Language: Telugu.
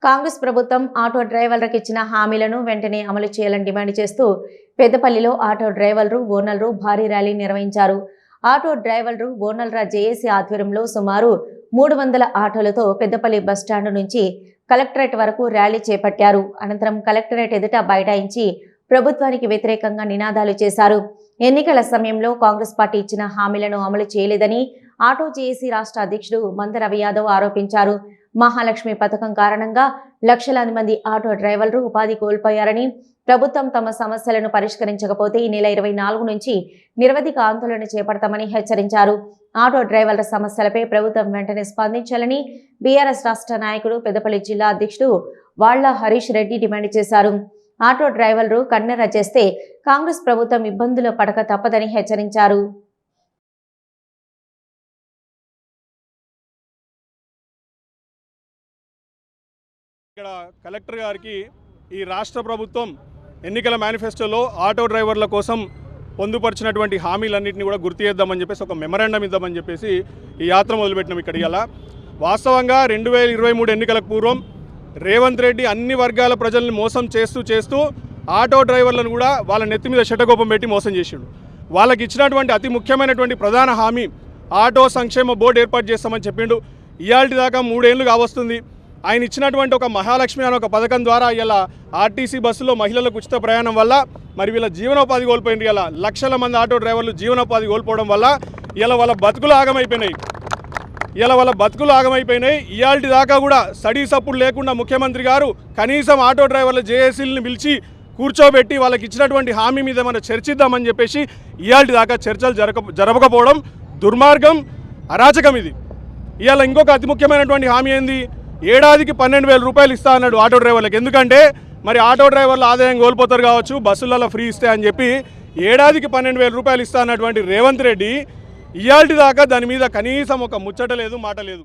కాంగ్రెస్ ప్రభుత్వం ఆటో డ్రైవర్లకు ఇచ్చిన హామీలను వెంటనే అమలు చేయాలని డిమాండ్ చేస్తూ పెద్దపల్లిలో ఆటో డ్రైవర్లు ఓనర్లు భారీ ర్యాలీ నిర్వహించారు. ఆటో డ్రైవర్లు ఓనర్ల జేఏసీ ఆధ్వర్యంలో సుమారు 300 ఆటోలతో పెద్దపల్లి బస్టాండ్ నుంచి కలెక్టరేట్ వరకు ర్యాలీ చేపట్టారు. అనంతరం కలెక్టరేట్ ఎదుట బైఠాయించి ప్రభుత్వానికి వ్యతిరేకంగా నినాదాలు చేశారు. ఎన్నికల సమయంలో కాంగ్రెస్ పార్టీ ఇచ్చిన హామీలను అమలు చేయలేదని ఆటో జేఏసీ రాష్ట్ర అధ్యక్షుడు మంద రవి యాదవ్ ఆరోపించారు. మహాలక్ష్మి పథకం కారణంగా లక్షలాది మంది ఆటో డ్రైవర్లు ఉపాధి కోల్పోయారని, ప్రభుత్వం తమ సమస్యలను పరిష్కరించకపోతే ఈ నెల 24 నుంచి నిరవధిక ఆందోళన చేపడతామని హెచ్చరించారు. ఆటో డ్రైవర్ల సమస్యలపై ప్రభుత్వం వెంటనే స్పందించాలని బీఆర్ఎస్ రాష్ట్ర నాయకుడు పెద్దపల్లి జిల్లా అధ్యక్షుడు వాళ్ల హరీష్ రెడ్డి డిమాండ్ చేశారు. ఆటో డ్రైవర్లు కన్నెర్ర చేస్తే కాంగ్రెస్ ప్రభుత్వం ఇబ్బందులు పడక తప్పదని హెచ్చరించారు. ఇక్కడ కలెక్టర్ గారికి ఈ రాష్ట్ర ప్రభుత్వం ఎన్నికల మేనిఫెస్టోలో ఆటో డ్రైవర్ల కోసం పొందుపరిచినటువంటి హామీలన్నింటినీ కూడా గుర్తు చేద్దామని చెప్పేసి ఒక మెమరాండం ఇద్దామని చెప్పేసి ఈ యాత్ర మొదలుపెట్టినాం. ఇక్కడ ఇలా వాస్తవంగా 2023 ఎన్నికలకు పూర్వం రేవంత్ రెడ్డి అన్ని వర్గాల ప్రజల్ని మోసం చేస్తూ ఆటో డ్రైవర్లను కూడా వాళ్ళ నెత్తి మీద శటకోపం పెట్టి మోసం చేసిండు. వాళ్ళకి ఇచ్చినటువంటి అతి ముఖ్యమైనటువంటి ప్రధాన హామీ ఆటో సంక్షేమ బోర్డు ఏర్పాటు చేస్తామని చెప్పిండు. ఇయాల్టి దాకా 3 ఏళ్ళు కావస్తుంది. ఆయన ఇచ్చినటువంటి ఒక మహాలక్ష్మి అనే ఒక పథకం ద్వారా ఇలా ఆర్టీసీ బస్సులో మహిళలకు ఉచిత ప్రయాణం వల్ల మరి వీళ్ళ జీవనోపాధి కోల్పోయింది. ఇలా లక్షల మంది ఆటో డ్రైవర్లు జీవనోపాధి కోల్పోవడం వల్ల ఇలా వాళ్ళ బతుకులు ఆగమైపోయినాయి. ఇయాల్టి దాకా కూడా స్టడీ సపోర్ట్ లేకుండా ముఖ్యమంత్రి గారు కనీసం ఆటో డ్రైవర్ల జేఏసీలను పిలిచి కూర్చోబెట్టి వాళ్ళకి ఇచ్చినటువంటి హామీ మీద మనం చర్చిద్దామని చెప్పేసి ఇయాల్టి దాకా చర్చలు జరపకపోవడం దుర్మార్గం, అరాచకం. ఇది ఇవాళ ఇంకొక అతి ముఖ్యమైనటువంటి హామీ ఏంది, ఏడాదికి 12,000 రూపాయలు ఇస్తా అన్నాడు ఆటో డ్రైవర్లకు. ఎందుకంటే మరి ఆటో డ్రైవర్లు ఆదాయం కోల్పోతారు కావచ్చు, బస్సులలో ఫ్రీ ఇస్తే అని చెప్పి ఏడాదికి 12,000 రూపాయలు ఇస్తా అన్నటువంటి రేవంత్ రెడ్డి ఇయాల్టి దాకా దాని మీద కనీసం ఒక ముచ్చట లేదు, మాట లేదు.